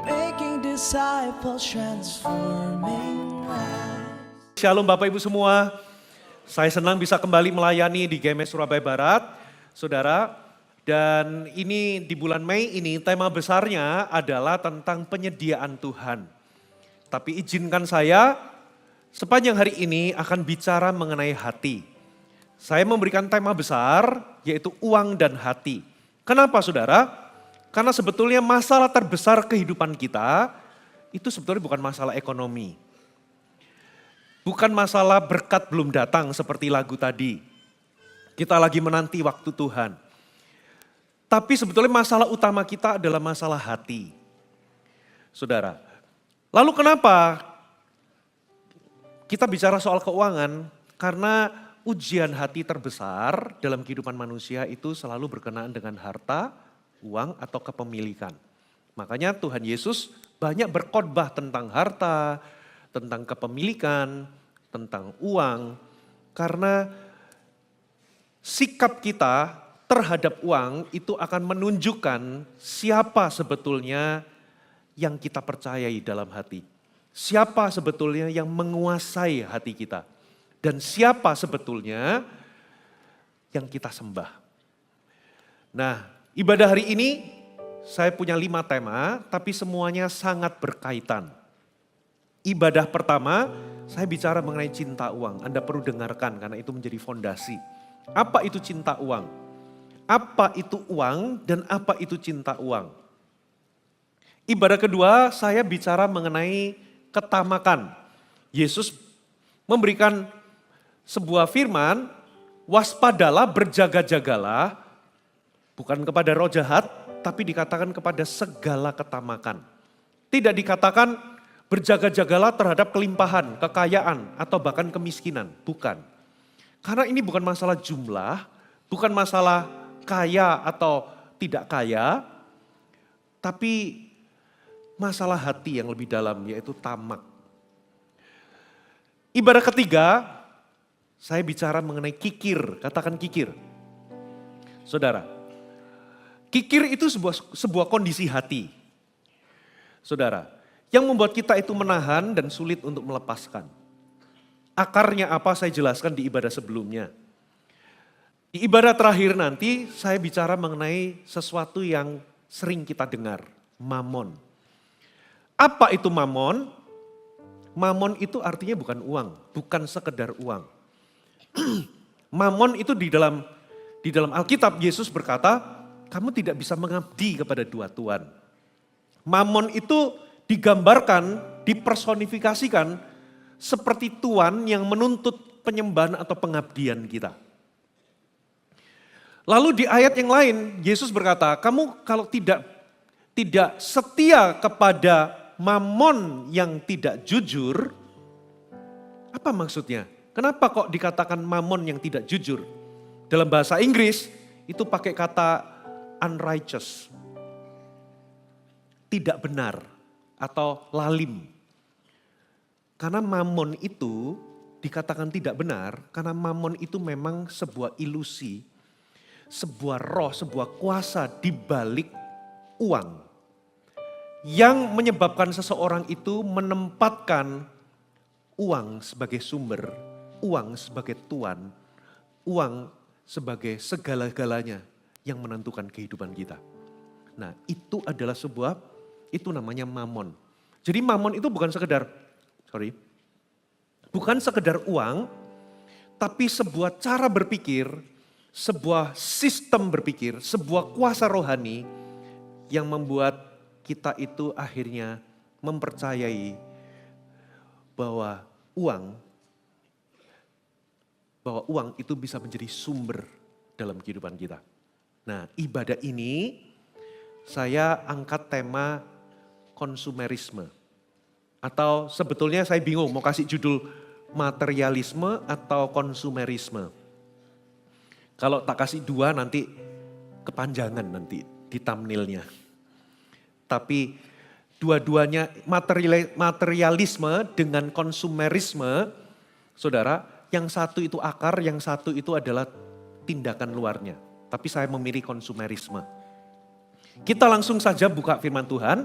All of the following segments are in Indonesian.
making disciples, transforming lives. Shalom Bapak Ibu semua, saya senang bisa kembali melayani di GMS Surabaya Barat, saudara. Dan ini di bulan Mei ini tema besarnya adalah tentang penyediaan Tuhan. Tapi izinkan saya sepanjang hari ini akan bicara mengenai hati. Saya memberikan tema besar yaitu uang dan hati. Kenapa saudara? Karena sebetulnya masalah terbesar kehidupan kita itu sebetulnya bukan masalah ekonomi. Bukan masalah berkat belum datang seperti lagu tadi. Kita lagi menanti waktu Tuhan. Tapi sebetulnya masalah utama kita adalah masalah hati. Saudara, lalu kenapa kita bicara soal keuangan? Karena ujian hati terbesar dalam kehidupan manusia itu selalu berkenaan dengan harta, uang atau kepemilikan. Makanya Tuhan Yesus banyak berkhotbah tentang harta, tentang kepemilikan, tentang uang. Karena sikap kita terhadap uang itu akan menunjukkan siapa sebetulnya yang kita percayai dalam hati. Siapa sebetulnya yang menguasai hati kita. Dan siapa sebetulnya yang kita sembah. Nah, ibadah hari ini saya punya 5 tema, tapi semuanya sangat berkaitan. Ibadah pertama, saya bicara mengenai cinta uang. Anda perlu dengarkan karena itu menjadi fondasi. Apa itu cinta uang? Apa itu uang dan apa itu cinta uang? Ibadah kedua, saya bicara mengenai ketamakan. Yesus memberikan sebuah firman, waspadalah, berjaga-jagalah, bukan kepada roh jahat, tapi dikatakan kepada segala ketamakan. Tidak dikatakan berjaga-jagalah terhadap kelimpahan, kekayaan, atau bahkan kemiskinan. Bukan. Karena ini bukan masalah jumlah, bukan masalah kaya atau tidak kaya, tapi masalah hati yang lebih dalam yaitu tamak. Ibadah ketiga, saya bicara mengenai kikir, katakan kikir. Saudara, kikir itu sebuah kondisi hati. Saudara, yang membuat kita itu menahan dan sulit untuk melepaskan. Akarnya apa saya jelaskan di ibadah sebelumnya. Di ibadah terakhir nanti saya bicara mengenai sesuatu yang sering kita dengar, mamon. Apa itu mamon? Mamon itu artinya bukan uang, bukan sekedar uang. Mamon itu di dalam Alkitab Yesus berkata, kamu tidak bisa mengabdi kepada 2 tuan. Mamon itu digambarkan, dipersonifikasikan seperti tuan yang menuntut penyembahan atau pengabdian kita. Lalu di ayat yang lain Yesus berkata, kamu kalau tidak setia kepada mamon yang tidak jujur, apa maksudnya? Kenapa kok dikatakan mamon yang tidak jujur? Dalam bahasa Inggris itu pakai kata unrighteous, tidak benar atau lalim. Karena mamon itu dikatakan tidak benar, karena mamon itu memang sebuah ilusi, sebuah roh, sebuah kuasa di balik uang. Yang menyebabkan seseorang itu menempatkan uang sebagai sumber, uang sebagai tuan, uang sebagai segala-galanya yang menentukan kehidupan kita. Nah itu adalah itu namanya mamon. Jadi mamon itu bukan sekedar uang, tapi sebuah cara berpikir, sebuah sistem berpikir, sebuah kuasa rohani yang membuat kita itu akhirnya mempercayai bahwa uang itu bisa menjadi sumber dalam kehidupan kita. Nah, ibadah ini saya angkat tema konsumerisme. Atau sebetulnya saya bingung mau kasih judul materialisme atau konsumerisme. Kalau tak kasih 2 nanti kepanjangan nanti di thumbnailnya. Tapi dua-duanya materialisme dengan konsumerisme, saudara, yang satu itu akar, yang satu itu adalah tindakan luarnya. Tapi saya memilih konsumerisme. Kita langsung saja buka firman Tuhan.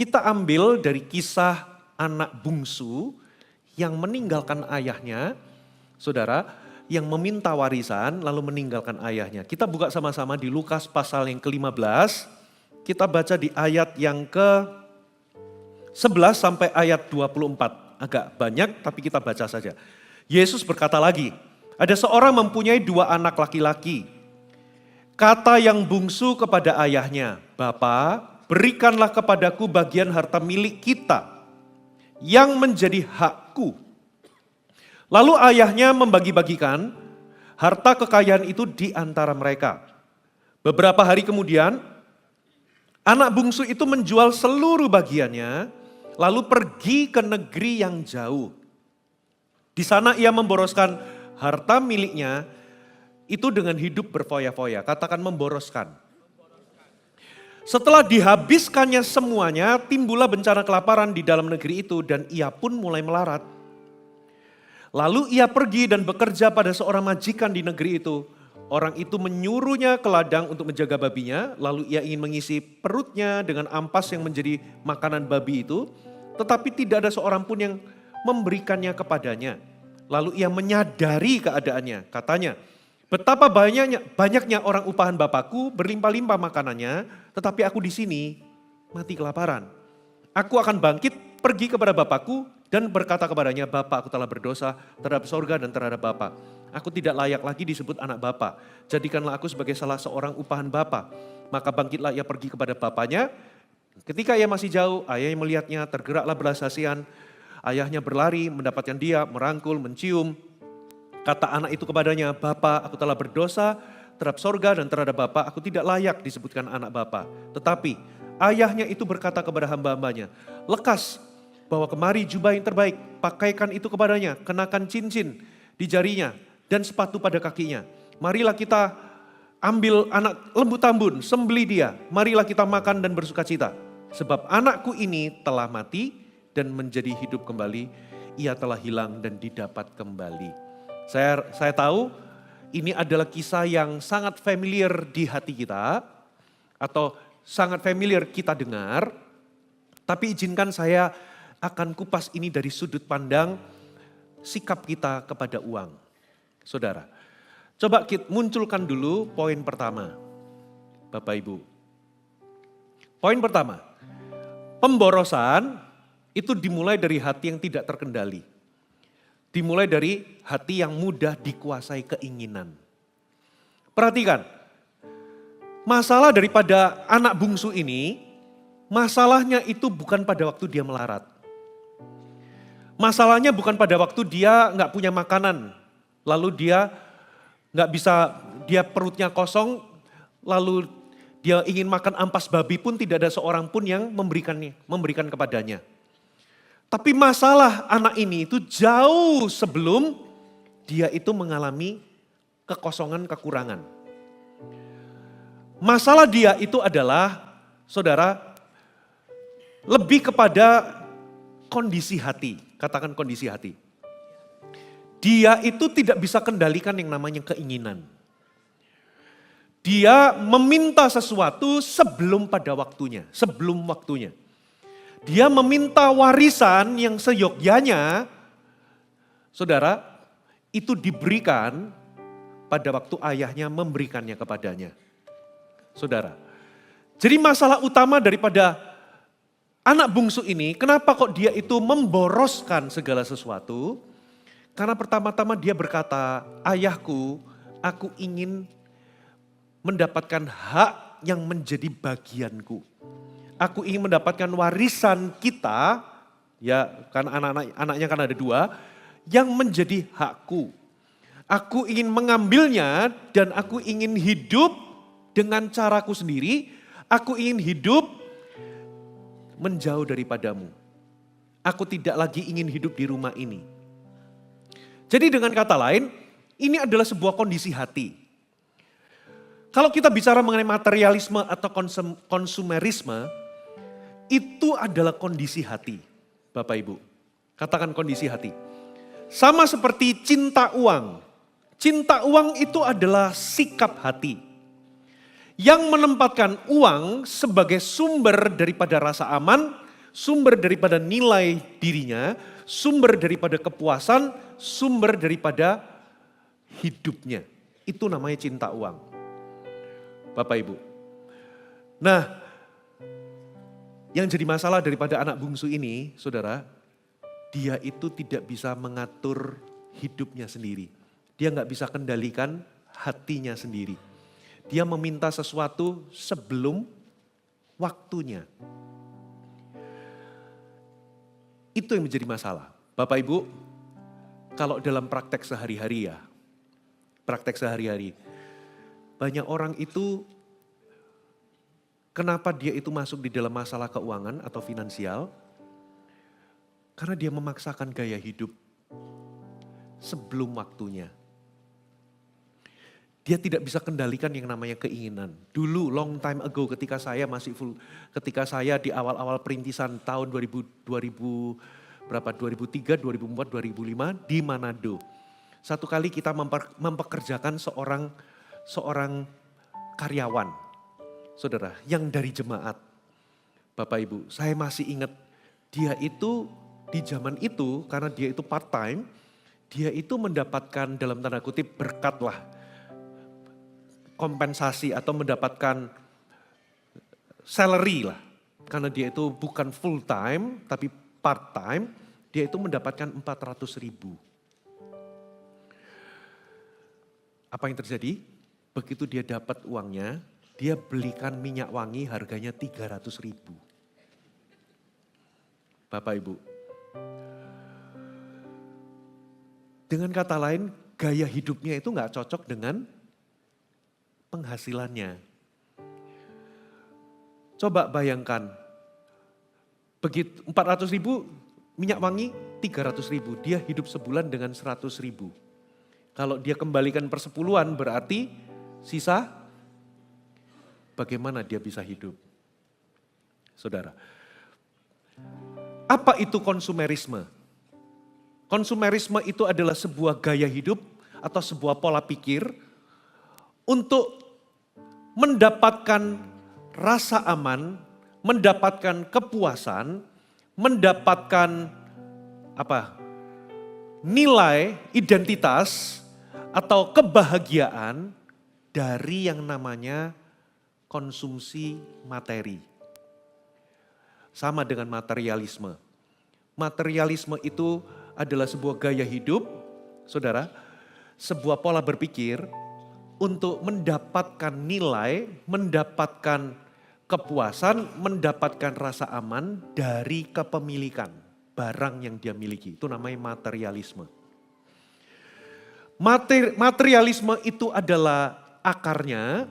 kita ambil dari kisah anak bungsu yang meninggalkan ayahnya, saudara, yang meminta warisan lalu meninggalkan ayahnya. Kita buka sama-sama di Lukas pasal yang ke-15, kita baca di ayat yang ke-11 sampai ayat 24. Agak banyak tapi kita baca saja. Yesus berkata lagi, ada seorang mempunyai 2 anak laki-laki. Kata yang bungsu kepada ayahnya, "Bapa, berikanlah kepadaku bagian harta milik kita yang menjadi hakku." Lalu ayahnya membagi-bagikan harta kekayaan itu di antara mereka. Beberapa hari kemudian, anak bungsu itu menjual seluruh bagiannya, lalu pergi ke negeri yang jauh. Di sana ia memboroskan harta miliknya itu dengan hidup berfoya-foya. Katakan memboroskan. Setelah dihabiskannya semuanya, timbullah bencana kelaparan di dalam negeri itu dan ia pun mulai melarat. Lalu ia pergi dan bekerja pada seorang majikan di negeri itu. Orang itu menyuruhnya ke ladang untuk menjaga babinya, lalu ia ingin mengisi perutnya dengan ampas yang menjadi makanan babi itu, tetapi tidak ada seorang pun yang memberikannya kepadanya. Lalu ia menyadari keadaannya, katanya, betapa banyaknya orang upahan Bapakku berlimpah-limpah makanannya, tetapi aku di sini mati kelaparan. Aku akan bangkit pergi kepada Bapakku dan berkata kepadanya, Bapa, aku telah berdosa terhadap sorga dan terhadap Bapa. Aku tidak layak lagi disebut anak Bapa. Jadikanlah aku sebagai salah seorang upahan Bapa. Maka bangkitlah ia pergi kepada bapaknya. Ketika ia masih jauh, ayahnya melihatnya, tergeraklah belas kasihan. Ayahnya berlari, mendapatkan dia, merangkul, mencium. Kata anak itu kepadanya, Bapa, aku telah berdosa terhadap sorga dan terhadap Bapa, aku tidak layak disebutkan anak Bapa. Tetapi ayahnya itu berkata kepada hamba-hambanya, lekas bawa kemari jubah yang terbaik, pakaikan itu kepadanya, kenakan cincin di jarinya dan sepatu pada kakinya. Marilah kita ambil anak lembu tambun, sembelih dia, marilah kita makan dan bersukacita. Sebab anakku ini telah mati dan menjadi hidup kembali, ia telah hilang dan didapat kembali. Saya tahu ini adalah kisah yang sangat familiar di hati kita atau sangat familiar kita dengar. Tapi izinkan saya akan kupas ini dari sudut pandang sikap kita kepada uang. Saudara, coba kita munculkan dulu poin pertama, Bapak Ibu. Poin pertama, pemborosan itu dimulai dari hati yang tidak terkendali. Dimulai dari hati yang mudah dikuasai keinginan. Perhatikan, masalah daripada anak bungsu ini, masalahnya itu bukan pada waktu dia melarat. Masalahnya bukan pada waktu dia nggak punya makanan, lalu dia nggak bisa, dia perutnya kosong, lalu dia ingin makan ampas babi pun tidak ada seorang pun yang memberikan kepadanya. Tapi masalah anak ini itu jauh sebelum dia itu mengalami kekosongan, kekurangan. Masalah dia itu adalah, saudara, lebih kepada kondisi hati. Katakan kondisi hati. Dia itu tidak bisa kendalikan yang namanya keinginan. Dia meminta sesuatu sebelum pada waktunya, sebelum waktunya. Dia meminta warisan yang seyogyanya, saudara, itu diberikan pada waktu ayahnya memberikannya kepadanya. Saudara, jadi masalah utama daripada anak bungsu ini, kenapa kok dia itu memboroskan segala sesuatu? Karena pertama-tama dia berkata, ayahku, aku ingin mendapatkan hak yang menjadi bagianku. Aku ingin mendapatkan warisan kita, ya karena anaknya kan ada 2, yang menjadi hakku. Aku ingin mengambilnya dan aku ingin hidup dengan caraku sendiri. Aku ingin hidup menjauh daripadamu. Aku tidak lagi ingin hidup di rumah ini. Jadi dengan kata lain, ini adalah sebuah kondisi hati. Kalau kita bicara mengenai materialisme atau konsumerisme, itu adalah kondisi hati, Bapak Ibu. Katakan kondisi hati. Sama seperti cinta uang. Cinta uang itu adalah sikap hati. Yang menempatkan uang sebagai sumber daripada rasa aman, sumber daripada nilai dirinya, sumber daripada kepuasan, sumber daripada hidupnya. Itu namanya cinta uang. Bapak Ibu. Nah, yang jadi masalah daripada anak bungsu ini, saudara, dia itu tidak bisa mengatur hidupnya sendiri. Dia nggak bisa kendalikan hatinya sendiri. Dia meminta sesuatu sebelum waktunya. Itu yang menjadi masalah. Bapak Ibu, kalau dalam praktek sehari-hari banyak orang itu kenapa dia itu masuk di dalam masalah keuangan atau finansial? Karena dia memaksakan gaya hidup sebelum waktunya. Dia tidak bisa kendalikan yang namanya keinginan. Dulu long time ago ketika saya di awal-awal perintisan tahun 2003, 2004, 2005 di Manado. Satu kali kita mempekerjakan seorang karyawan, saudara, yang dari jemaat. Bapak Ibu, saya masih ingat dia itu di zaman itu karena dia itu part time, dia itu mendapatkan dalam tanda kutip berkat lah, kompensasi atau mendapatkan salary lah. Karena dia itu bukan full time tapi part time, dia itu mendapatkan 400.000. Apa yang terjadi? Begitu dia dapat uangnya, dia belikan minyak wangi harganya 300.000. Bapak Ibu. Dengan kata lain, gaya hidupnya itu gak cocok dengan penghasilannya. Coba bayangkan, begitu 400.000 minyak wangi 300.000, dia hidup sebulan dengan 100.000. Kalau dia kembalikan persepuluhan berarti sisa bagaimana dia bisa hidup? Saudara, apa itu konsumerisme? Konsumerisme itu adalah sebuah gaya hidup atau sebuah pola pikir untuk mendapatkan rasa aman, mendapatkan kepuasan, mendapatkan nilai identitas atau kebahagiaan dari yang namanya konsumsi materi. Sama dengan materialisme. Materialisme itu adalah sebuah gaya hidup, saudara, sebuah pola berpikir untuk mendapatkan nilai, mendapatkan kepuasan, mendapatkan rasa aman dari kepemilikan barang yang dia miliki. Itu namanya materialisme. Materialisme itu adalah akarnya,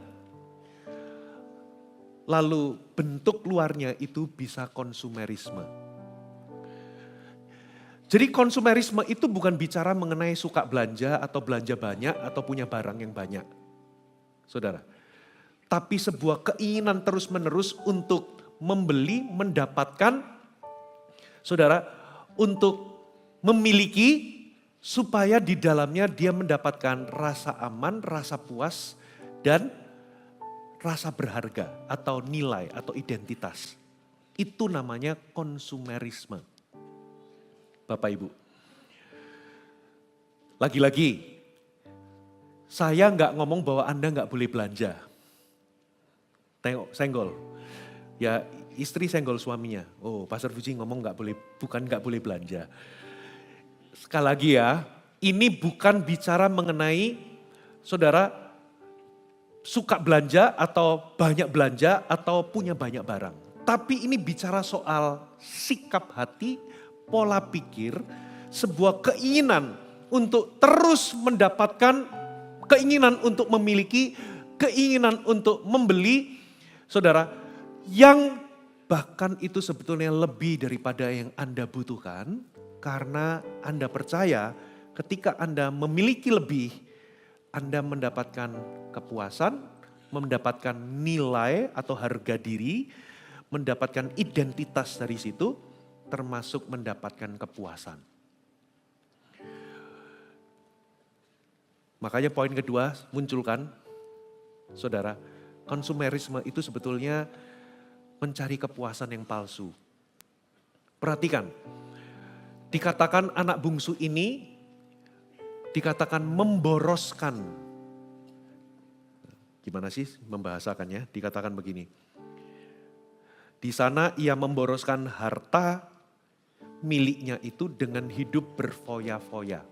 lalu bentuk luarnya itu bisa konsumerisme. Jadi konsumerisme itu bukan bicara mengenai suka belanja atau belanja banyak atau punya barang yang banyak. Saudara, tapi sebuah keinginan terus-menerus untuk membeli, mendapatkan, saudara, untuk memiliki supaya di dalamnya dia mendapatkan rasa aman, rasa puas, dan rasa berharga atau nilai atau identitas. Itu namanya konsumerisme. Bapak Ibu. Lagi-lagi, saya nggak ngomong bahwa Anda nggak boleh belanja. Tengok, senggol. Ya istri senggol suaminya. Oh, Pastor Fuji ngomong bukan nggak boleh belanja. Sekali lagi ya, ini bukan bicara mengenai saudara suka belanja atau banyak belanja atau punya banyak barang. Tapi ini bicara soal sikap hati, pola pikir, sebuah keinginan untuk terus mendapatkan, keinginan untuk memiliki, keinginan untuk membeli, saudara, yang bahkan itu sebetulnya lebih daripada yang Anda butuhkan. Karena Anda percaya ketika Anda memiliki lebih, Anda mendapatkan kepuasan, mendapatkan nilai atau harga diri, mendapatkan identitas dari situ, termasuk mendapatkan kepuasan. Makanya poin kedua munculkan, saudara, konsumerisme itu sebetulnya mencari kepuasan yang palsu. Perhatikan, dikatakan anak bungsu ini dikatakan memboroskan. Gimana sih membahasakannya? Dikatakan begini. Di sana ia memboroskan harta miliknya itu dengan hidup berfoya-foya.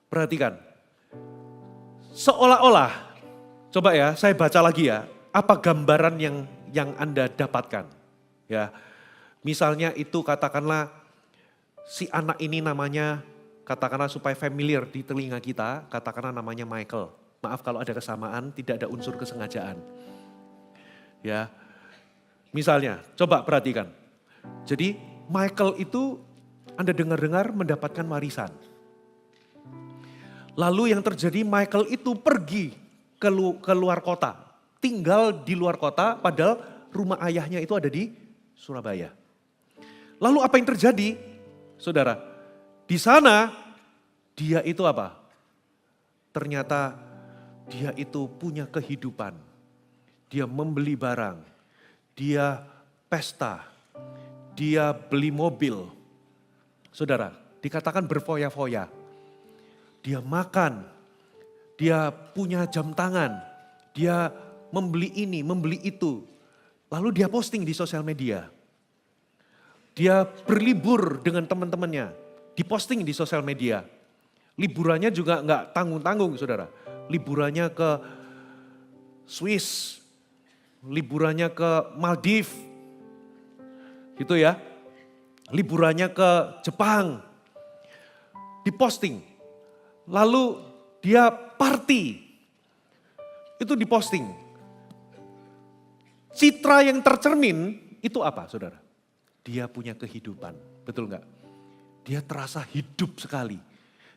Perhatikan, seolah-olah, coba ya saya baca lagi ya, apa gambaran yang Anda dapatkan. Ya, misalnya itu katakanlah si anak ini namanya, katakanlah supaya familiar di telinga kita, katakanlah namanya Michael. Maaf kalau ada kesamaan, tidak ada unsur kesengajaan. Ya, misalnya, coba perhatikan. Jadi Michael itu Anda dengar-dengar mendapatkan warisan. Lalu yang terjadi Michael itu pergi ke luar kota. Tinggal di luar kota padahal rumah ayahnya itu ada di Surabaya. Lalu apa yang terjadi? Saudara, di sana dia itu apa? Ternyata dia itu punya kehidupan. Dia membeli barang, dia pesta, dia beli mobil. Saudara, dikatakan berfoya-foya. Dia makan, dia punya jam tangan, dia membeli ini, membeli itu. Lalu dia posting di sosial media. Dia berlibur dengan teman-temannya, diposting di sosial media. Liburannya juga nggak tanggung-tanggung saudara. Liburannya ke Swiss, liburannya ke Maldives, gitu ya. Liburannya ke Jepang, diposting. Lalu dia party, itu diposting. Citra yang tercermin itu apa saudara? Dia punya kehidupan, betul nggak? Dia terasa hidup sekali.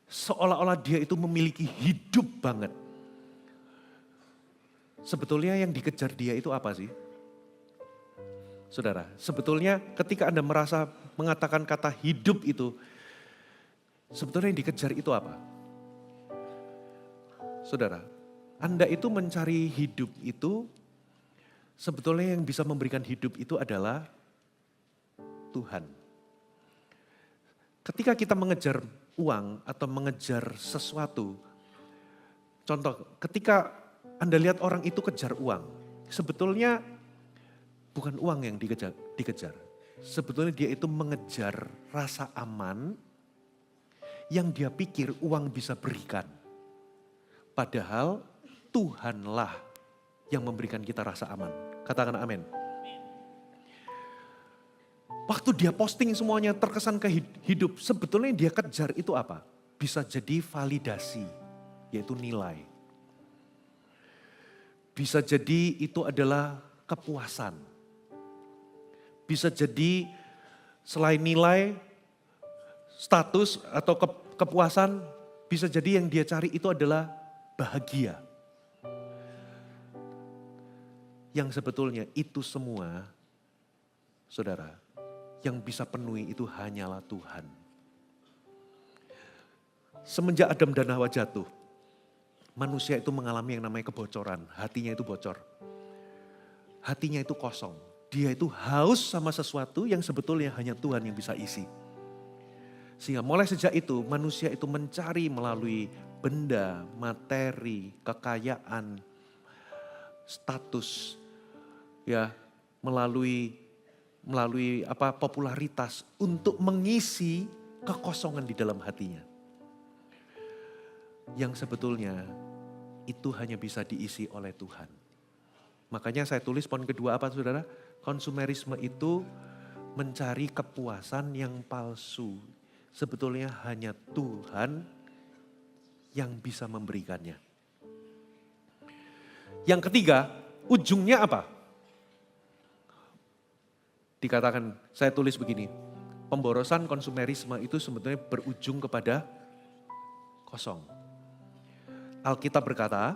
Seolah-olah dia itu memiliki hidup banget. Sebetulnya yang dikejar dia itu apa sih? Saudara, sebetulnya ketika Anda merasa mengatakan kata hidup itu, sebetulnya yang dikejar itu apa? Saudara, Anda itu mencari hidup itu, sebetulnya yang bisa memberikan hidup itu adalah Tuhan. Ketika kita mengejar uang atau mengejar sesuatu, contoh ketika Anda lihat orang itu kejar uang, sebetulnya bukan uang yang dikejar. Sebetulnya dia itu mengejar rasa aman yang dia pikir uang bisa berikan. Padahal Tuhanlah yang memberikan kita rasa aman. Katakan amin. Waktu dia posting semuanya terkesan ke hidup, sebetulnya yang dia kejar itu apa? Bisa jadi validasi, yaitu nilai. Bisa jadi itu adalah kepuasan. Bisa jadi selain nilai, status atau kepuasan, bisa jadi yang dia cari itu adalah bahagia. Yang sebetulnya itu semua, saudara, yang bisa penuhi itu hanyalah Tuhan. Semenjak Adam dan Hawa jatuh, manusia itu mengalami yang namanya kebocoran. Hatinya itu bocor. Hatinya itu kosong. Dia itu haus sama sesuatu yang sebetulnya hanya Tuhan yang bisa isi. Sehingga mulai sejak itu manusia itu mencari melalui benda, materi, kekayaan, status, ya, melalui popularitas untuk mengisi kekosongan di dalam hatinya. Yang sebetulnya itu hanya bisa diisi oleh Tuhan. Makanya saya tulis poin kedua apa saudara? Konsumerisme itu mencari kepuasan yang palsu. Sebetulnya hanya Tuhan yang bisa memberikannya. Yang ketiga, ujungnya apa? Dikatakan, saya tulis begini, pemborosan konsumerisme itu sebetulnya berujung kepada kosong. Alkitab berkata,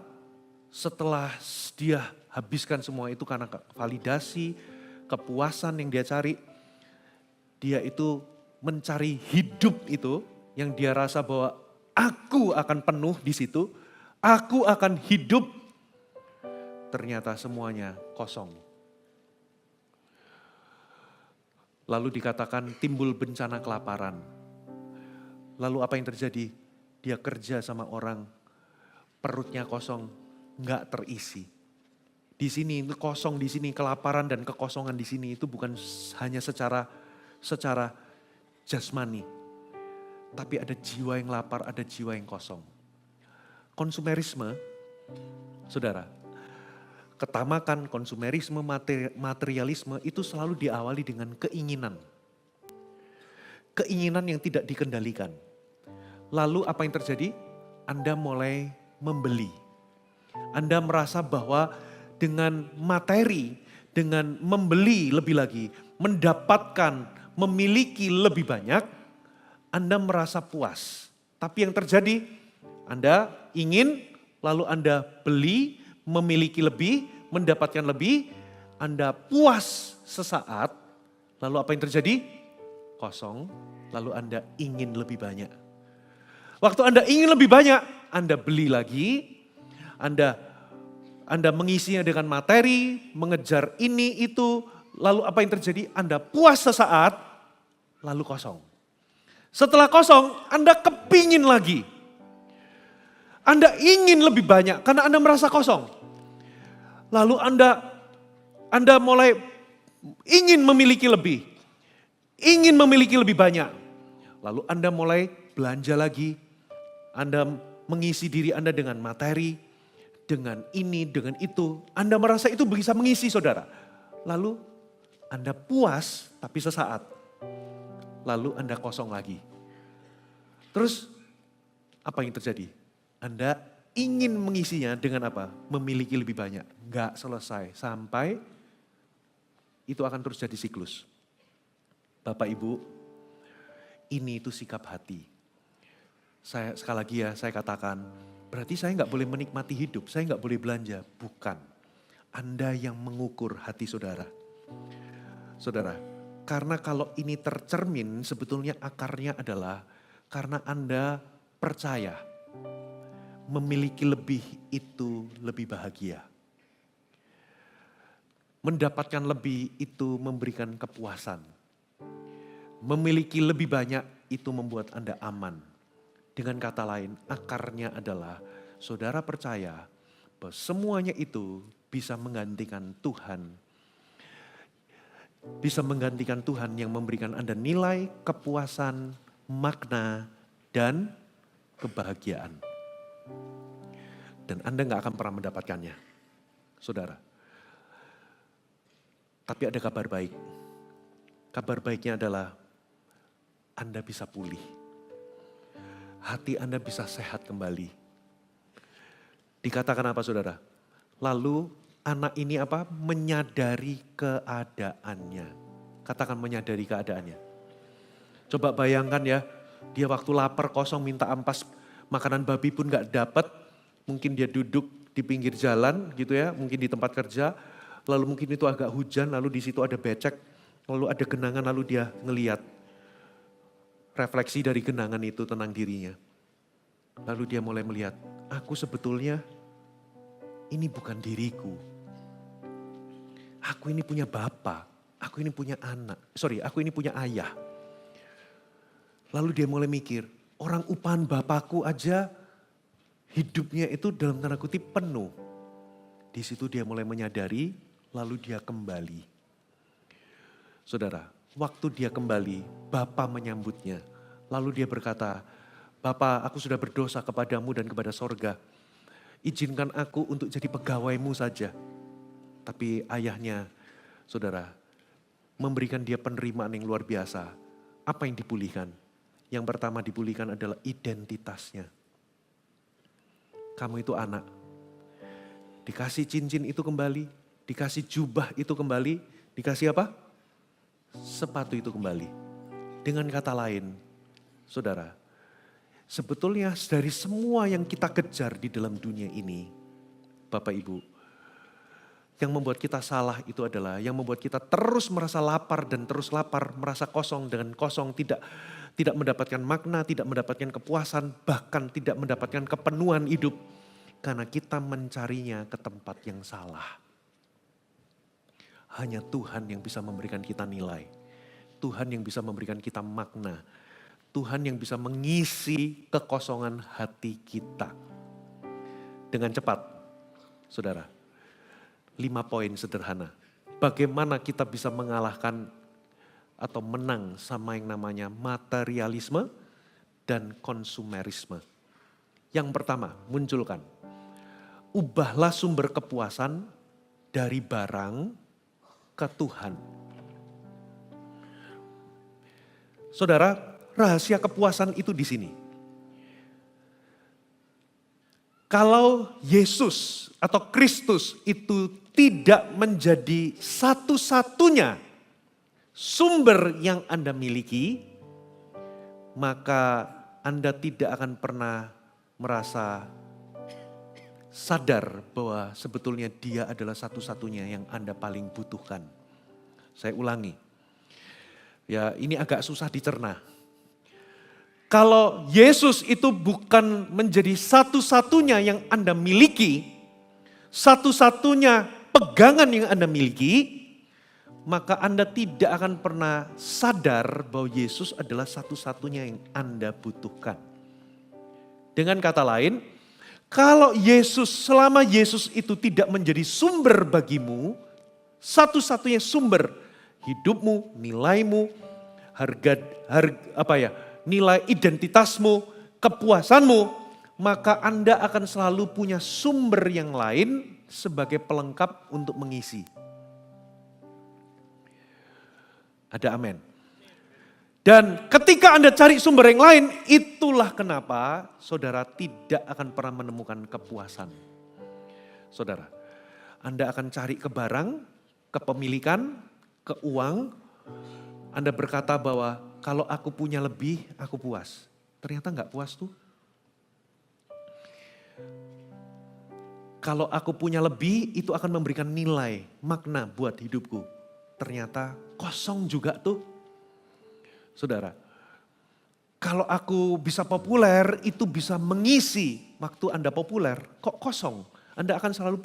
setelah dia habiskan semua itu karena validasi, kepuasan yang dia cari, dia itu mencari hidup itu yang dia rasa bahwa aku akan penuh di situ, aku akan hidup. Ternyata semuanya kosong. Lalu dikatakan timbul bencana kelaparan. Lalu apa yang terjadi? Dia kerja sama orang, perutnya kosong, nggak terisi. Di sini itu kosong, di sini kelaparan dan kekosongan di sini itu bukan hanya secara jasmani. Tapi ada jiwa yang lapar, ada jiwa yang kosong. Konsumerisme, saudara, ketamakan, konsumerisme, materialisme itu selalu diawali dengan keinginan. Keinginan yang tidak dikendalikan. Lalu apa yang terjadi? Anda mulai membeli. Anda merasa bahwa dengan materi, dengan membeli lebih lagi, mendapatkan, memiliki lebih banyak, Anda merasa puas. Tapi yang terjadi, Anda ingin, lalu Anda beli, memiliki lebih, mendapatkan lebih, Anda puas sesaat, lalu apa yang terjadi? Kosong, lalu Anda ingin lebih banyak. Waktu Anda ingin lebih banyak, Anda beli lagi, Anda mengisinya dengan materi, mengejar ini itu, lalu apa yang terjadi? Anda puas sesaat, lalu kosong. Setelah kosong, Anda kepingin lagi. Anda ingin lebih banyak karena Anda merasa kosong. Lalu Anda mulai ingin memiliki lebih. Ingin memiliki lebih banyak. Lalu Anda mulai belanja lagi. Anda mengisi diri Anda dengan materi, dengan ini, dengan itu. Anda merasa itu bisa mengisi saudara. Lalu Anda puas tapi sesaat. Lalu Anda kosong lagi. Terus apa yang terjadi? Anda ingin mengisinya dengan apa? Memiliki lebih banyak. Gak selesai sampai itu akan terus jadi siklus. Bapak Ibu, ini itu sikap hati. Sekali lagi ya saya katakan, berarti saya gak boleh menikmati hidup, saya gak boleh belanja. Bukan, Anda yang mengukur hati saudara. Saudara, karena kalau ini tercermin sebetulnya akarnya adalah karena Anda percaya memiliki lebih itu lebih bahagia. Mendapatkan lebih itu memberikan kepuasan. Memiliki lebih banyak itu membuat Anda aman. Dengan kata lain, akarnya adalah saudara percaya bahwa semuanya itu bisa menggantikan Tuhan. Bisa menggantikan Tuhan yang memberikan Anda nilai, kepuasan, makna, dan kebahagiaan. Dan Anda gak akan pernah mendapatkannya, saudara. Tapi ada kabar baik. Kabar baiknya adalah Anda bisa pulih. Hati Anda bisa sehat kembali. Dikatakan apa saudara? Lalu anak ini apa? Menyadari keadaannya. Katakan menyadari keadaannya. Coba bayangkan ya, dia waktu lapar kosong minta ampas makanan babi pun gak dapat. Mungkin dia duduk di pinggir jalan gitu ya, mungkin di tempat kerja. Lalu mungkin itu agak hujan, lalu di situ ada becek, lalu ada genangan, lalu dia ngeliat. Refleksi dari genangan itu tentang dirinya. Lalu dia mulai melihat, aku sebetulnya ini bukan diriku. Aku ini punya bapak, aku ini punya aku ini punya ayah. Lalu dia mulai mikir, orang upahan bapakku aja hidupnya itu dalam tanda kutip penuh. Di situ dia mulai menyadari, lalu dia kembali. Saudara, waktu dia kembali, Bapa menyambutnya. Lalu dia berkata, Bapa, aku sudah berdosa kepadamu dan kepada sorga. Izinkan aku untuk jadi pegawaimu saja. Tapi ayahnya, saudara, memberikan dia penerimaan yang luar biasa. Apa yang dipulihkan? Yang pertama dipulihkan adalah identitasnya. Kamu itu anak. Dikasih cincin itu kembali, dikasih jubah itu kembali, dikasih apa? Sepatu itu kembali. Dengan kata lain, saudara, sebetulnya dari semua yang kita kejar di dalam dunia ini, Bapak Ibu, yang membuat kita salah itu adalah, yang membuat kita terus merasa lapar dan terus lapar, merasa kosong dengan kosong, tidak mendapatkan makna, tidak mendapatkan kepuasan, bahkan tidak mendapatkan kepenuhan hidup. Karena kita mencarinya ke tempat yang salah. Hanya Tuhan yang bisa memberikan kita nilai. Tuhan yang bisa memberikan kita makna. Tuhan yang bisa mengisi kekosongan hati kita. Dengan cepat, saudara. 5 poin sederhana. Bagaimana kita bisa mengalahkan atau menang sama yang namanya materialisme dan konsumerisme. Yang pertama, munculkan. Ubahlah sumber kepuasan dari barang ke Tuhan. Saudara, rahasia kepuasan itu di sini. Kalau Yesus atau Kristus itu tidak menjadi satu-satunya sumber yang Anda miliki, maka Anda tidak akan pernah merasa sadar bahwa sebetulnya dia adalah satu-satunya yang Anda paling butuhkan. Saya ulangi. Ya, ini agak susah dicerna. Kalau Yesus itu bukan menjadi satu-satunya yang Anda miliki, satu-satunya pegangan yang Anda miliki, maka Anda tidak akan pernah sadar bahwa Yesus adalah satu-satunya yang Anda butuhkan. Dengan kata lain, kalau selama Yesus itu tidak menjadi sumber bagimu, satu-satunya sumber hidupmu, nilaimu, nilai identitasmu, kepuasanmu, maka Anda akan selalu punya sumber yang lain sebagai pelengkap untuk mengisi. Ada amin. Dan ketika Anda cari sumber yang lain, itulah kenapa saudara tidak akan pernah menemukan kepuasan. Saudara, Anda akan cari ke barang, kepemilikan, ke uang. Anda berkata bahwa kalau aku punya lebih, aku puas. Ternyata enggak puas tuh. Kalau aku punya lebih, itu akan memberikan nilai, makna buat hidupku. Ternyata kosong juga tuh. Saudara, kalau aku bisa populer, itu bisa mengisi waktu Anda populer. Kok kosong? Anda akan selalu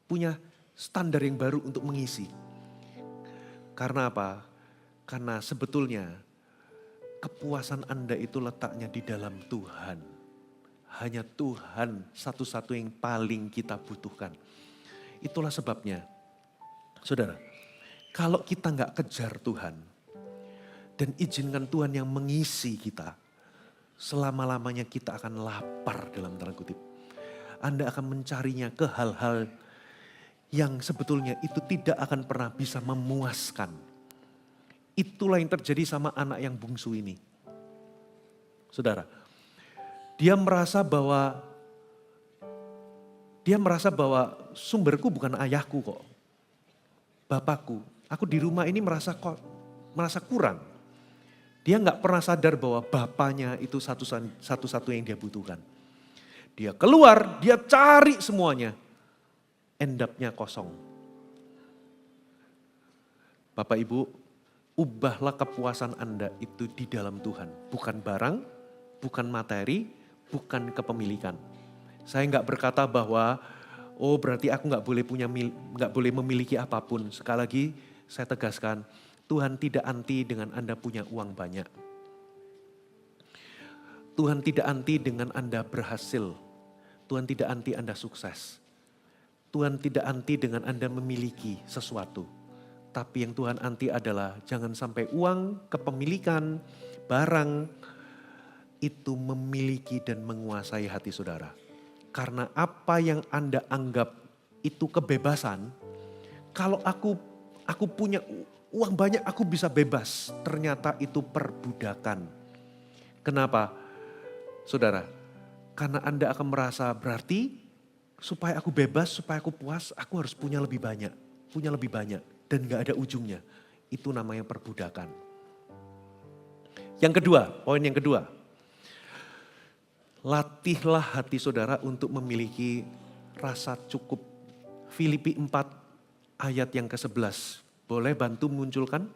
punya standar yang baru untuk mengisi. Karena apa? Karena sebetulnya kepuasan Anda itu letaknya di dalam Tuhan. Hanya Tuhan satu-satu yang paling kita butuhkan. Itulah sebabnya, saudara, kalau kita nggak kejar Tuhan, dan izinkan Tuhan yang mengisi kita, selama-lamanya kita akan lapar dalam tanda kutip. Anda akan mencarinya ke hal-hal yang sebetulnya itu tidak akan pernah bisa memuaskan. Itulah yang terjadi sama anak yang bungsu ini. Saudara, dia merasa bahwa sumberku bukan ayahku kok. Bapakku, aku di rumah ini merasa kurang. Dia nggak pernah sadar bahwa bapaknya itu satu-satu yang dia butuhkan. Dia keluar, dia cari semuanya. End up-nya kosong. Bapak Ibu, ubahlah kepuasan Anda itu di dalam Tuhan. Bukan barang, bukan materi, bukan kepemilikan. Saya nggak berkata bahwa, oh berarti aku nggak boleh memiliki apapun. Sekali lagi saya tegaskan, Tuhan tidak anti dengan Anda punya uang banyak. Tuhan tidak anti dengan Anda berhasil. Tuhan tidak anti Anda sukses. Tuhan tidak anti dengan Anda memiliki sesuatu. Tapi yang Tuhan anti adalah jangan sampai uang, kepemilikan, barang itu memiliki dan menguasai hati saudara. Karena apa yang Anda anggap itu kebebasan, kalau aku punya uang banyak aku bisa bebas. Ternyata itu perbudakan. Kenapa? Saudara, karena Anda akan merasa berarti supaya aku bebas, supaya aku puas, aku harus punya lebih banyak. Punya lebih banyak dan gak ada ujungnya. Itu namanya perbudakan. Yang kedua, poin yang kedua. Latihlah hati saudara untuk memiliki rasa cukup. Filipi 4 ayat yang ke-11. Boleh bantu munculkan?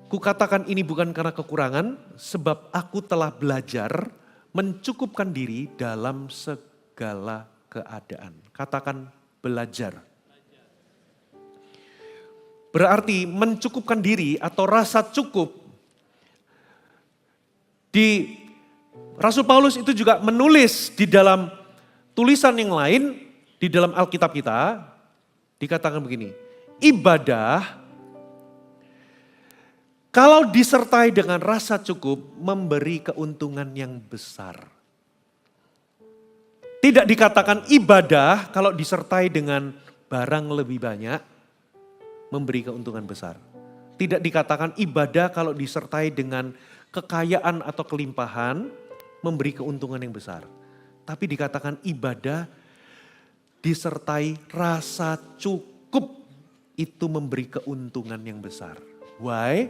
Kukatakan ini bukan karena kekurangan, sebab aku telah belajar mencukupkan diri dalam segala keadaan. Katakan belajar. Berarti mencukupkan diri atau rasa cukup. Di Rasul Paulus itu juga menulis di dalam tulisan yang lain, di dalam Alkitab kita, dikatakan begini, ibadah kalau disertai dengan rasa cukup memberi keuntungan yang besar. Tidak dikatakan ibadah kalau disertai dengan barang lebih banyak, memberi keuntungan besar. Tidak dikatakan ibadah kalau disertai dengan kekayaan atau kelimpahan, memberi keuntungan yang besar. Tapi dikatakan ibadah disertai rasa cukup, itu memberi keuntungan yang besar. Why?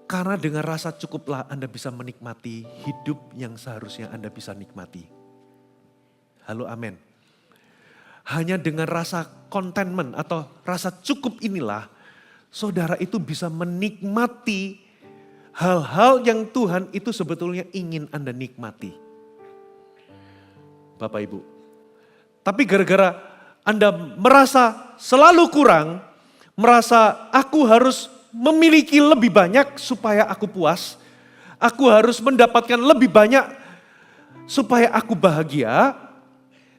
Karena dengan rasa cukuplah Anda bisa menikmati hidup yang seharusnya Anda bisa nikmati. Halo, amin. Hanya dengan rasa contentment atau rasa cukup inilah saudara itu bisa menikmati hal-hal yang Tuhan itu sebetulnya ingin Anda nikmati. Bapak Ibu. Tapi gara-gara Anda merasa selalu kurang, merasa aku harus memiliki lebih banyak supaya aku puas, aku harus mendapatkan lebih banyak supaya aku bahagia.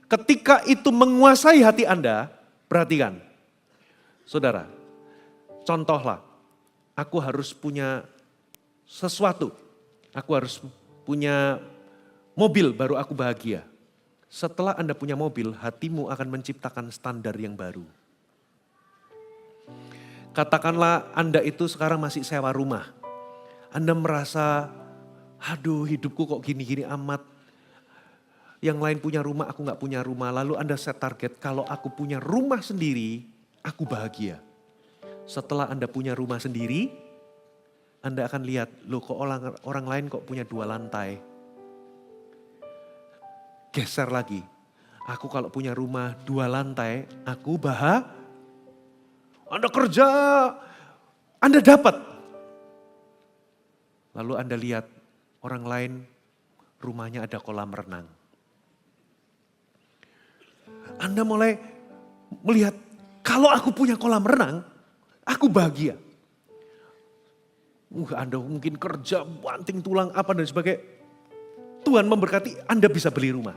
Ketika itu menguasai hati Anda, perhatikan. Saudara, contohlah, aku harus punya sesuatu. Aku harus punya mobil baru aku bahagia. Setelah Anda punya mobil, hatimu akan menciptakan standar yang baru. Katakanlah Anda itu sekarang masih sewa rumah. Anda merasa, aduh hidupku kok gini-gini amat. Yang lain punya rumah, aku gak punya rumah. Lalu Anda set target, kalau aku punya rumah sendiri, aku bahagia. Setelah Anda punya rumah sendiri, Anda akan lihat, loh kok orang lain kok punya 2 lantai. Geser lagi, aku kalau punya rumah 2 lantai, aku bahagia. Anda kerja, Anda dapat. Lalu Anda lihat orang lain rumahnya ada kolam renang. Anda mulai melihat, kalau aku punya kolam renang, aku bahagia. Anda mungkin kerja, banting tulang apa dan sebagainya. Tuhan memberkati Anda bisa beli rumah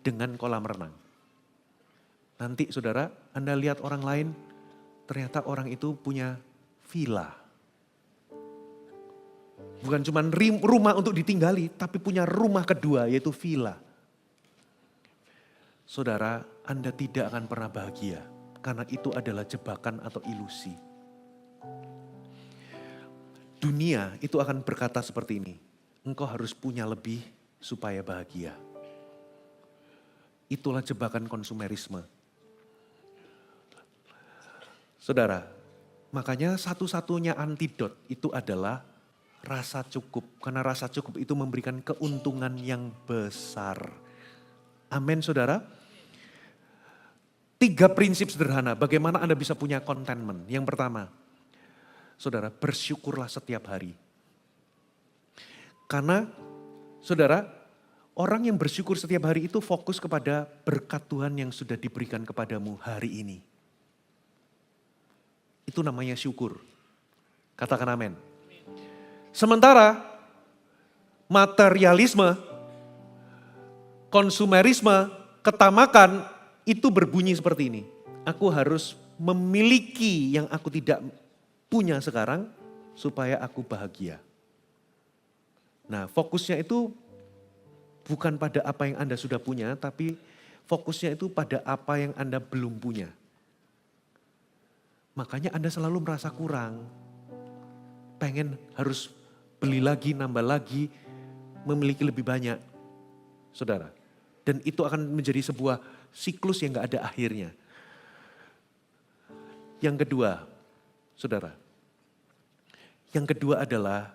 dengan kolam renang. Nanti saudara, Anda lihat orang lain, ternyata orang itu punya villa. Bukan cuma rumah untuk ditinggali, tapi punya rumah kedua yaitu villa. Saudara, Anda tidak akan pernah bahagia karena itu adalah jebakan atau ilusi. Dunia itu akan berkata seperti ini, engkau harus punya lebih supaya bahagia. Itulah jebakan konsumerisme. Saudara, makanya satu-satunya antidot itu adalah rasa cukup. Karena rasa cukup itu memberikan keuntungan yang besar. Amin saudara. 3 prinsip sederhana bagaimana Anda bisa punya contentment. Yang pertama, saudara bersyukurlah setiap hari. Karena saudara, orang yang bersyukur setiap hari itu fokus kepada berkat Tuhan yang sudah diberikan kepadamu hari ini. Itu namanya syukur. Katakan amin. Sementara materialisme, konsumerisme, ketamakan itu berbunyi seperti ini. Aku harus memiliki yang aku tidak punya sekarang supaya aku bahagia. Nah, fokusnya itu bukan pada apa yang Anda sudah punya, tapi fokusnya itu pada apa yang Anda belum punya. Makanya Anda selalu merasa kurang. Pengen harus beli lagi, nambah lagi, memiliki lebih banyak. Saudara, dan itu akan menjadi sebuah siklus yang gak ada akhirnya. Yang kedua, saudara. Yang kedua adalah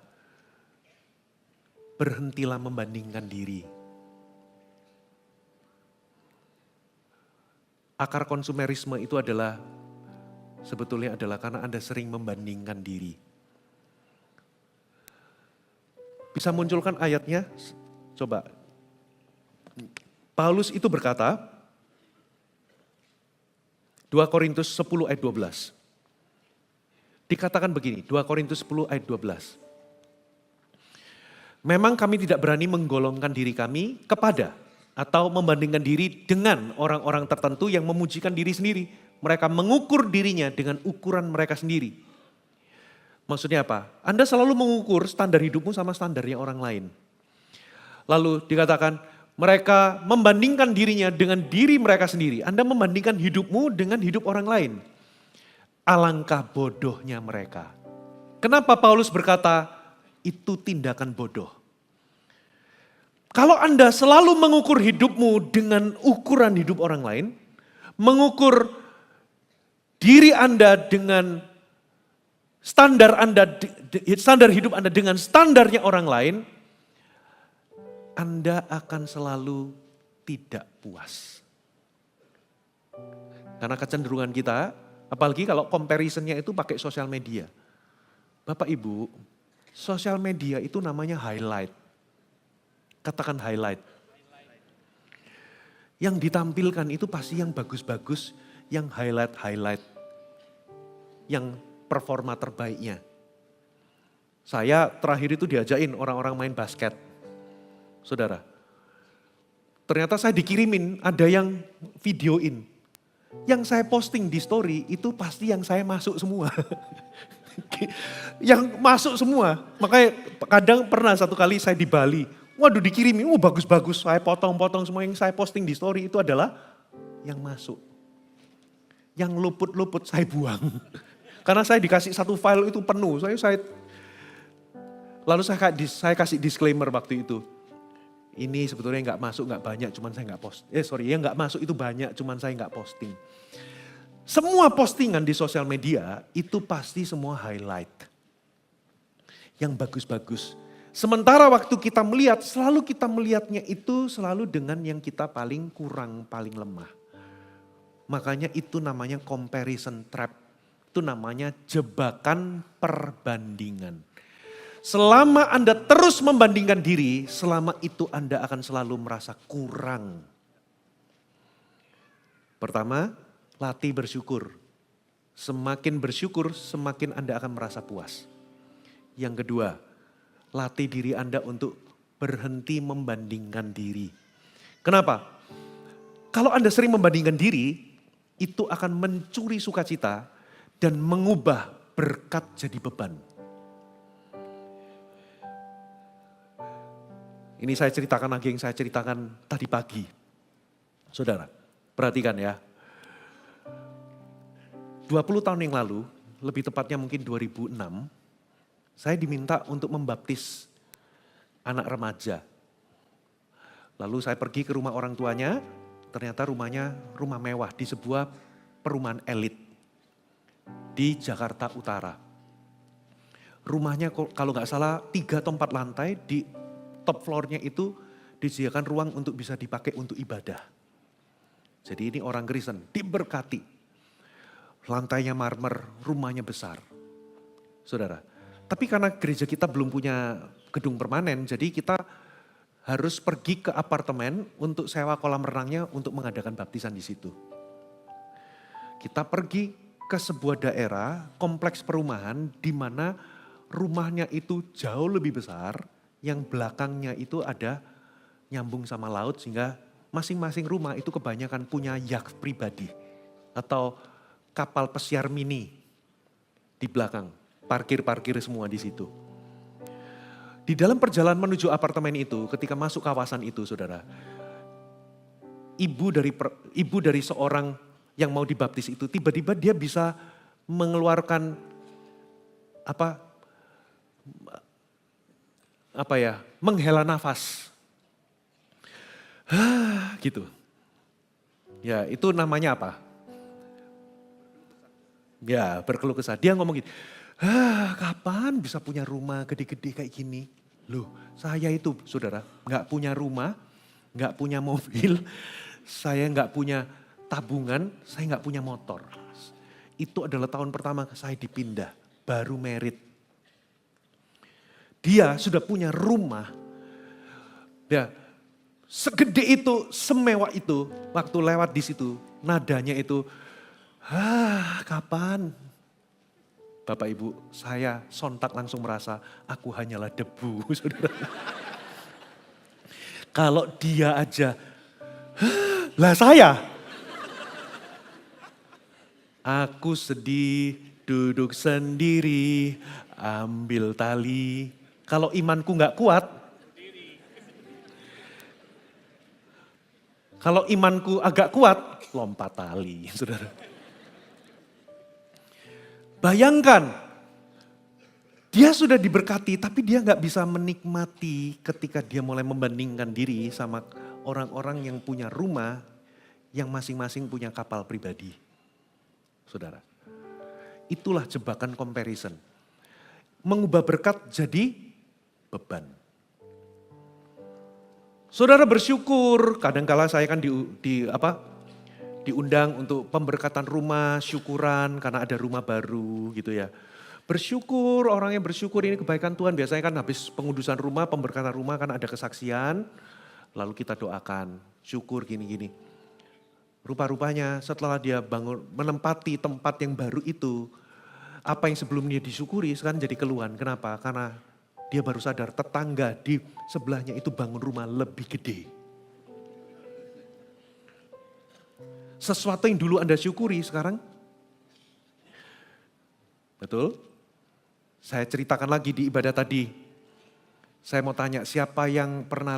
berhentilah membandingkan diri. Akar konsumerisme itu adalah sebetulnya adalah karena Anda sering membandingkan diri. Bisa munculkan ayatnya? Coba. Paulus itu berkata, 2 Korintus 10 ayat 12. Dikatakan begini, 2 Korintus 10 ayat 12. Memang kami tidak berani menggolongkan diri kami kepada atau membandingkan diri dengan orang-orang tertentu yang memujikan diri sendiri. Mereka mengukur dirinya dengan ukuran mereka sendiri. Maksudnya apa? Anda selalu mengukur standar hidupmu sama standarnya orang lain. Lalu dikatakan mereka membandingkan dirinya dengan diri mereka sendiri. Anda membandingkan hidupmu dengan hidup orang lain. Alangkah bodohnya mereka. Kenapa Paulus berkata itu tindakan bodoh? Kalau Anda selalu mengukur hidupmu dengan ukuran hidup orang lain, mengukur diri Anda dengan standar hidup Anda dengan standarnya orang lain, Anda akan selalu tidak puas. Karena kecenderungan kita, apalagi kalau comparisonnya itu pakai sosial media. Bapak Ibu, sosial media itu namanya highlight. Katakan highlight. Yang ditampilkan itu pasti yang bagus-bagus, yang highlight. Yang performa terbaiknya. Saya terakhir itu diajakin orang-orang main basket. Saudara, ternyata saya dikirimin ada yang videoin. Yang saya posting di story itu pasti yang saya masuk semua. Yang masuk semua. Makanya kadang pernah satu kali saya di Bali. Waduh dikirimin, bagus-bagus. Saya potong-potong semua yang saya posting di story itu adalah yang masuk. Yang luput-luput saya buang. Karena saya dikasih satu file itu penuh. Lalu saya kasih disclaimer waktu itu. Ini sebetulnya nggak masuk, nggak banyak, cuman saya nggak post. Yang nggak masuk itu banyak, cuman saya nggak posting. Semua postingan di sosial media itu pasti semua highlight. Yang bagus-bagus. Sementara waktu kita melihat, selalu kita melihatnya itu selalu dengan yang kita paling kurang, paling lemah. Makanya itu namanya comparison trap. Itu namanya jebakan perbandingan. Selama Anda terus membandingkan diri, selama itu Anda akan selalu merasa kurang. Pertama, latih bersyukur. Semakin bersyukur, semakin Anda akan merasa puas. Yang kedua, latih diri Anda untuk berhenti membandingkan diri. Kenapa? Kalau Anda sering membandingkan diri, itu akan mencuri sukacita dan mengubah berkat jadi beban. Ini saya ceritakan lagi yang saya ceritakan tadi pagi. Saudara, perhatikan ya. 20 tahun yang lalu, lebih tepatnya mungkin 2006, saya diminta untuk membaptis anak remaja. Lalu saya pergi ke rumah orang tuanya, ternyata rumahnya rumah mewah di sebuah perumahan elit di Jakarta Utara. Rumahnya kalau nggak salah 3 atau 4 lantai, di top floornya itu disediakan ruang untuk bisa dipakai untuk ibadah. Jadi ini orang Kristen, diberkati. Lantainya marmer, rumahnya besar. Saudara, tapi karena gereja kita belum punya gedung permanen, jadi kita harus pergi ke apartemen untuk sewa kolam renangnya untuk mengadakan baptisan di situ. Kita pergi ke sebuah daerah, kompleks perumahan di mana rumahnya itu jauh lebih besar, yang belakangnya itu ada nyambung sama laut sehingga masing-masing rumah itu kebanyakan punya yacht pribadi atau kapal pesiar mini di belakang, parkir-parkir semua di situ. Di dalam perjalanan menuju apartemen itu, ketika masuk kawasan itu, saudara, ibu dari seorang yang mau dibaptis itu, tiba-tiba dia bisa mengeluarkan menghela nafas. Gitu. Ya, itu namanya apa? Ya, berkeluh kesah. Dia ngomong gitu, kapan bisa punya rumah gede-gede kayak gini? Loh, saya itu saudara gak punya rumah, gak punya mobil, saya gak punya tabungan, saya gak punya motor. Itu adalah tahun pertama saya dipindah, baru merit. Dia sudah punya rumah, ya segede itu, semewah itu, waktu lewat di situ, nadanya itu, Kapan? Bapak Ibu, saya sontak langsung merasa aku hanyalah debu, saudara. Kalau dia aja, lah saya. Aku sedih, duduk sendiri, ambil tali. Kalau imanku nggak kuat, kalau imanku agak kuat, lompat tali, saudara. Bayangkan, dia sudah diberkati tapi dia nggak bisa menikmati ketika dia mulai membandingkan diri sama orang-orang yang punya rumah, yang masing-masing punya kapal pribadi. Saudara, itulah jebakan comparison. Mengubah berkat jadi beban. Saudara bersyukur, kadangkala saya kan diundang untuk pemberkatan rumah, syukuran karena ada rumah baru gitu ya. Bersyukur, orang yang bersyukur ini kebaikan Tuhan. Biasanya kan habis pengudusan rumah, pemberkatan rumah kan ada kesaksian. Lalu kita doakan, syukur gini-gini. Rupa-rupanya setelah dia bangun, menempati tempat yang baru itu. Apa yang sebelumnya disyukuri sekarang jadi keluhan. Kenapa? Karena dia baru sadar tetangga di sebelahnya itu bangun rumah lebih gede. Sesuatu yang dulu Anda syukuri sekarang. Betul? Saya ceritakan lagi di ibadah tadi. Saya mau tanya siapa yang pernah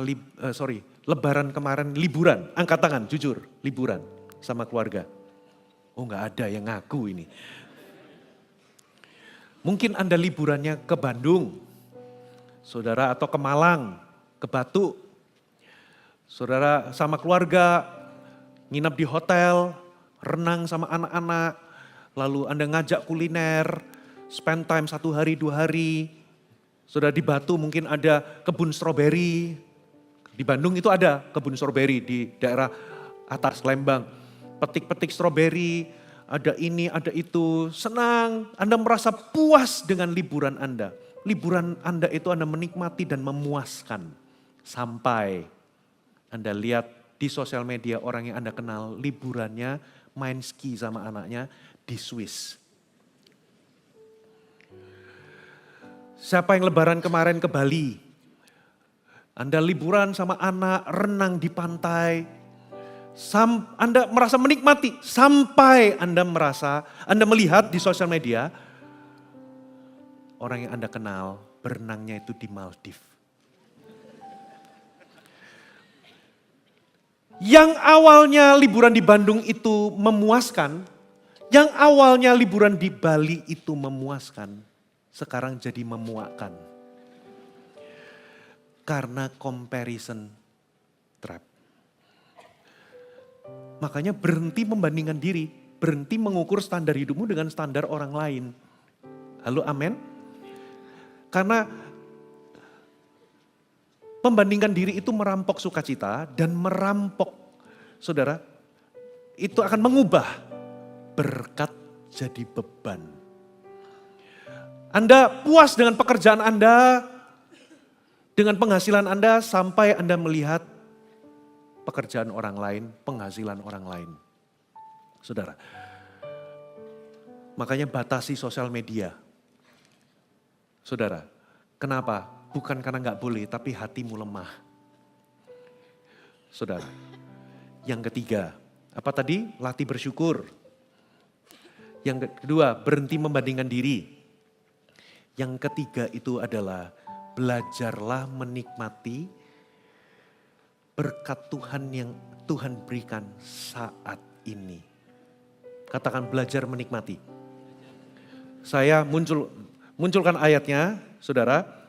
lebaran kemarin liburan. Angkat tangan jujur liburan sama keluarga. Oh nggak ada yang ngaku ini. Mungkin Anda liburannya ke Bandung. Saudara atau ke Malang, ke Batu. Saudara sama keluarga nginap di hotel, renang sama anak-anak, lalu Anda ngajak kuliner, spend time 1 hari 2 hari. Saudara di Batu mungkin ada kebun stroberi, di Bandung itu ada kebun stroberi di daerah atas Lembang. Petik-petik stroberi, ada ini, ada itu, senang. Anda merasa puas dengan liburan Anda. Liburan Anda itu Anda menikmati dan memuaskan. Sampai Anda lihat di sosial media orang yang Anda kenal liburannya main ski sama anaknya di Swiss. Siapa yang lebaran kemarin ke Bali? Anda liburan sama anak, renang di pantai. Anda merasa menikmati sampai Anda melihat di sosial media orang yang Anda kenal berenangnya itu di Maldives. Yang awalnya liburan di Bandung itu memuaskan, yang awalnya liburan di Bali itu memuaskan, sekarang jadi memuakkan. Karena comparison trap. Makanya berhenti membandingkan diri, berhenti mengukur standar hidupmu dengan standar orang lain. Halo, amin? Karena membandingkan diri itu merampok sukacita dan merampok, saudara, itu akan mengubah berkat jadi beban. Anda puas dengan pekerjaan Anda, dengan penghasilan Anda sampai Anda melihat pekerjaan orang lain, penghasilan orang lain. Saudara, makanya batasi sosial media. Saudara, kenapa? Bukan karena gak boleh, tapi hatimu lemah. Saudara, yang ketiga, apa tadi? Latih bersyukur. Yang kedua, berhenti membandingkan diri. Yang ketiga itu adalah belajarlah menikmati berkat Tuhan yang Tuhan berikan saat ini. Katakan belajar menikmati. Saya munculkan ayatnya, saudara.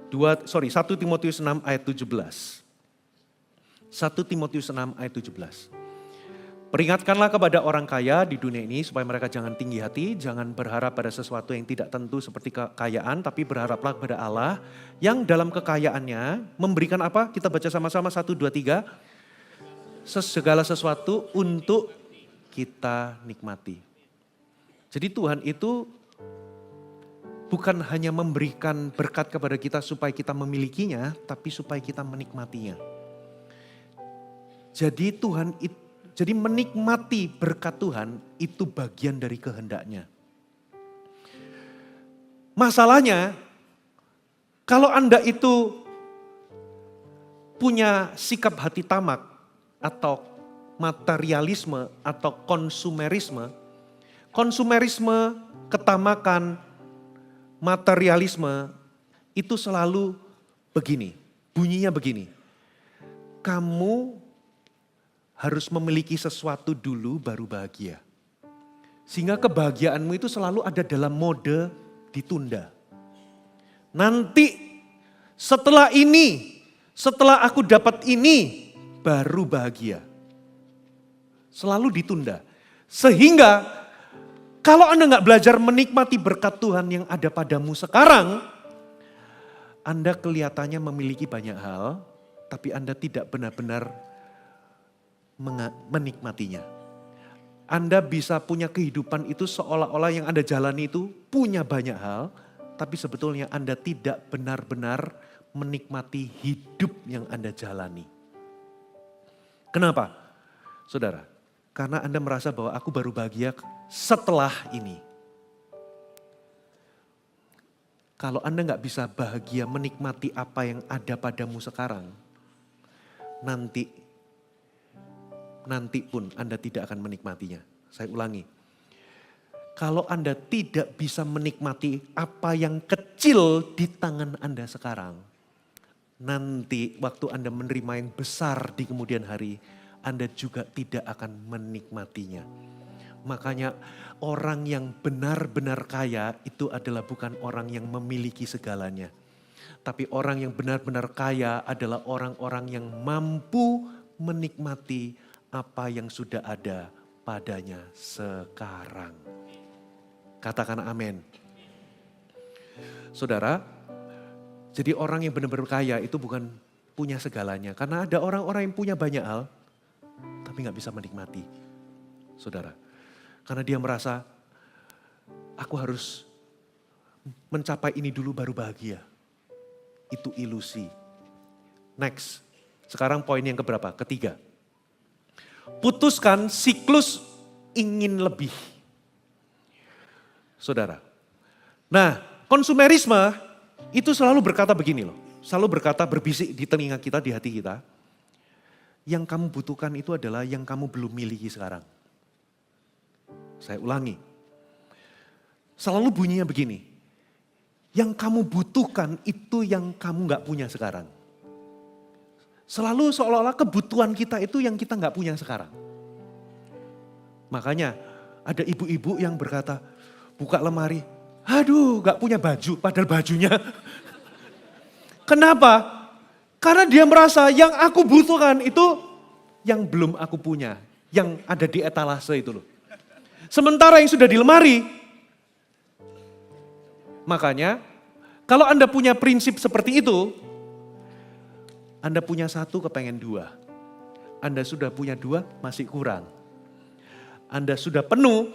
1 Timotius 6 ayat 17. 1 Timotius 6 ayat 17. Peringatkanlah kepada orang kaya di dunia ini supaya mereka jangan tinggi hati, jangan berharap pada sesuatu yang tidak tentu seperti kekayaan, tapi berharaplah kepada Allah yang dalam kekayaannya memberikan apa? Kita baca sama-sama 1, 2, 3. Segala sesuatu untuk kita nikmati. Jadi Tuhan itu bukan hanya memberikan berkat kepada kita supaya kita memilikinya, tapi supaya kita menikmatinya. Jadi menikmati berkat Tuhan itu bagian dari kehendaknya. Masalahnya, kalau Anda itu punya sikap hati tamak atau materialisme atau konsumerisme, ketamakan, materialisme itu selalu begini, bunyinya begini. Kamu harus memiliki sesuatu dulu baru bahagia. Sehingga kebahagiaanmu itu selalu ada dalam mode ditunda. Nanti setelah ini, setelah aku dapat ini, baru bahagia. Selalu ditunda. Sehingga kalau Anda nggak belajar menikmati berkat Tuhan yang ada padamu sekarang, Anda kelihatannya memiliki banyak hal, tapi Anda tidak benar-benar menikmatinya. Anda bisa punya kehidupan itu seolah-olah yang Anda jalani itu punya banyak hal, tapi sebetulnya Anda tidak benar-benar menikmati hidup yang Anda jalani. Kenapa? Saudara, karena Anda merasa bahwa aku baru bahagia setelah ini. Kalau Anda nggak bisa bahagia menikmati apa yang ada padamu sekarang, nanti pun Anda tidak akan menikmatinya. Saya ulangi. Kalau Anda tidak bisa menikmati apa yang kecil di tangan Anda sekarang, nanti waktu Anda menerima yang besar di kemudian hari, Anda juga tidak akan menikmatinya. Makanya orang yang benar-benar kaya itu adalah bukan orang yang memiliki segalanya. Tapi orang yang benar-benar kaya adalah orang-orang yang mampu menikmati apa yang sudah ada padanya sekarang. Katakan amin. Saudara, jadi orang yang benar-benar kaya itu bukan punya segalanya. Karena ada orang-orang yang punya banyak hal, tapi gak bisa menikmati. Saudara, karena dia merasa, aku harus mencapai ini dulu baru bahagia. Itu ilusi. Next, sekarang poin yang keberapa? Ketiga. Putuskan siklus ingin lebih. Saudara. Nah, konsumerisme itu selalu berkata begini loh. Selalu berkata berbisik di telinga kita, di hati kita. Yang kamu butuhkan itu adalah yang kamu belum miliki sekarang. Saya ulangi. Selalu bunyinya begini. Yang kamu butuhkan itu yang kamu gak punya sekarang. Selalu seolah-olah kebutuhan kita itu yang kita gak punya sekarang. Makanya ada ibu-ibu yang berkata, buka lemari, aduh gak punya baju, padahal bajunya. Kenapa? Karena dia merasa yang aku butuhkan itu yang belum aku punya. Yang ada di etalase itu loh. Sementara yang sudah di lemari. Makanya kalau Anda punya prinsip seperti itu, Anda punya satu kepengen dua. Anda sudah punya dua masih kurang. Anda sudah penuh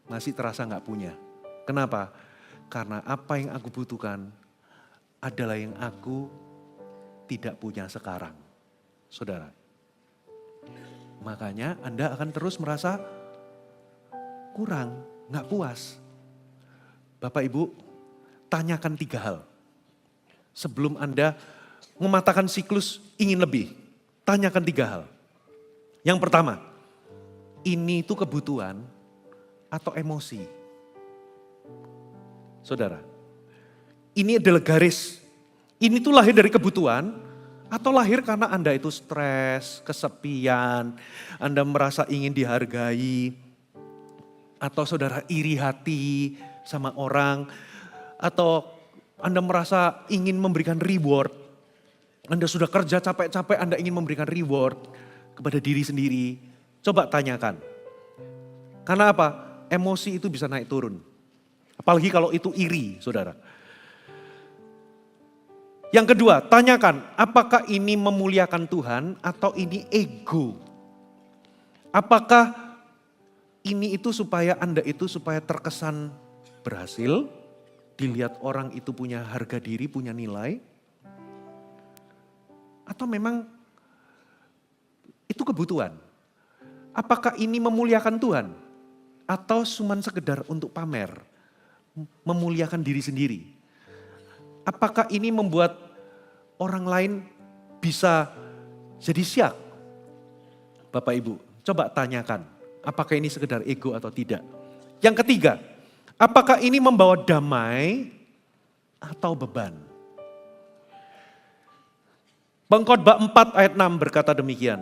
masih terasa gak punya. Kenapa? Karena apa yang aku butuhkan adalah yang aku tidak punya sekarang. Saudara. Makanya Anda akan terus merasa kurang, gak puas. Bapak Ibu, tanyakan 3 hal. Sebelum Anda mematahkan siklus ingin lebih. Tanyakan 3 hal. Yang pertama, ini itu kebutuhan atau emosi? Saudara, ini adalah garis. Ini tuh lahir dari kebutuhan atau lahir karena Anda itu stres, kesepian, Anda merasa ingin dihargai, atau saudara iri hati sama orang, atau Anda merasa ingin memberikan reward. Anda sudah kerja capek-capek, Anda ingin memberikan reward kepada diri sendiri. Coba tanyakan. Karena apa? Emosi itu bisa naik turun. Apalagi kalau itu iri, saudara. Yang kedua, tanyakan apakah ini memuliakan Tuhan atau ini ego? Apakah ini itu supaya Anda itu supaya terkesan berhasil, dilihat orang itu punya harga diri, punya nilai? Atau memang itu kebutuhan? Apakah ini memuliakan Tuhan? Atau cuma sekedar untuk pamer? Memuliakan diri sendiri? Apakah ini membuat orang lain bisa jadi siak? Bapak Ibu, coba tanyakan. Apakah ini sekedar ego atau tidak? Yang ketiga, apakah ini membawa damai atau beban? Pengkhotbah 4 ayat 6 berkata demikian.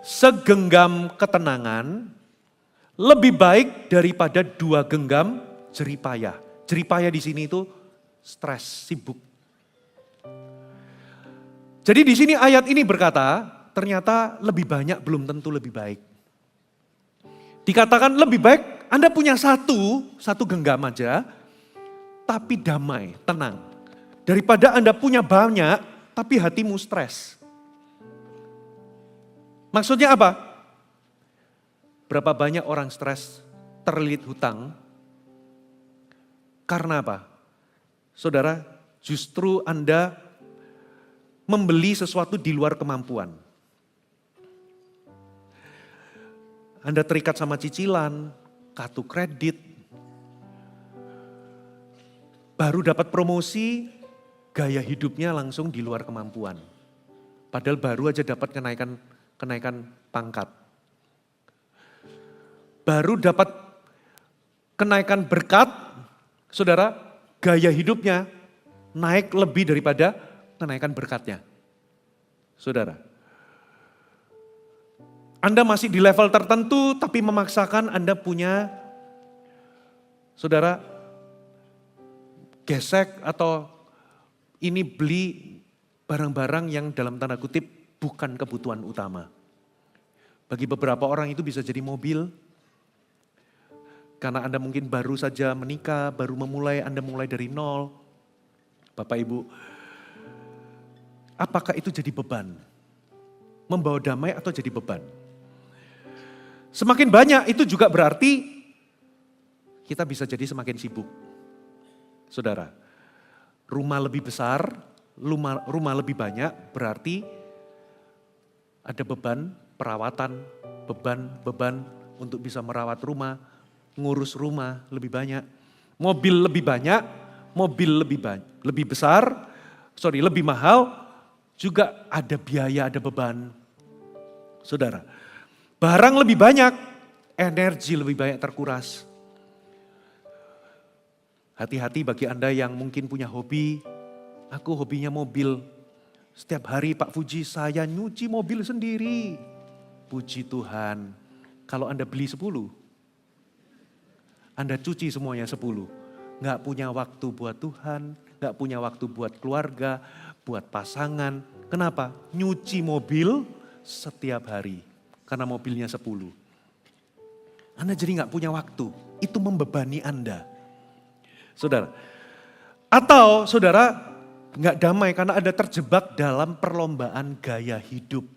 Segenggam ketenangan lebih baik daripada 2 genggam jeripayah. Jeripayah di sini itu stres, sibuk. Jadi di sini ayat ini berkata, ternyata lebih banyak belum tentu lebih baik. Dikatakan lebih baik Anda punya satu genggam aja, tapi damai, tenang. Daripada Anda punya banyak, tapi hatimu stres. Maksudnya apa? Berapa banyak orang stres terlilit hutang? Karena apa? Saudara, justru Anda membeli sesuatu di luar kemampuan. Anda terikat sama cicilan, kartu kredit, baru dapat promosi, gaya hidupnya langsung di luar kemampuan. Padahal baru aja dapat kenaikan pangkat. Baru dapat kenaikan berkat, saudara, gaya hidupnya naik lebih daripada kenaikan berkatnya. Saudara, Anda masih di level tertentu tapi memaksakan Anda punya, saudara, gesek atau ini beli barang-barang yang dalam tanda kutip bukan kebutuhan utama. Bagi beberapa orang itu bisa jadi mobil, karena Anda mungkin baru saja menikah, baru memulai, Anda mulai dari nol. Bapak Ibu, apakah itu jadi beban? Membawa damai atau jadi beban? Semakin banyak itu juga berarti kita bisa jadi semakin sibuk. Saudara, rumah lebih besar, rumah lebih banyak berarti ada beban perawatan, beban untuk bisa merawat rumah, ngurus rumah lebih banyak. Mobil lebih banyak, mobil lebih besar, lebih mahal, juga ada biaya, ada beban. Saudara, barang lebih banyak, energi lebih banyak terkuras. Hati-hati bagi Anda yang mungkin punya hobi, aku hobinya mobil. Setiap hari Pak Fuji saya nyuci mobil sendiri. Puji Tuhan, kalau Anda beli 10, Anda cuci semuanya 10. Nggak punya waktu buat Tuhan, nggak punya waktu buat keluarga, buat pasangan. Kenapa? Nyuci mobil setiap hari. Karena mobilnya 10. Anda jadi nggak punya waktu. Itu membebani Anda. Saudara. Atau saudara nggak damai karena Anda terjebak dalam perlombaan gaya hidup.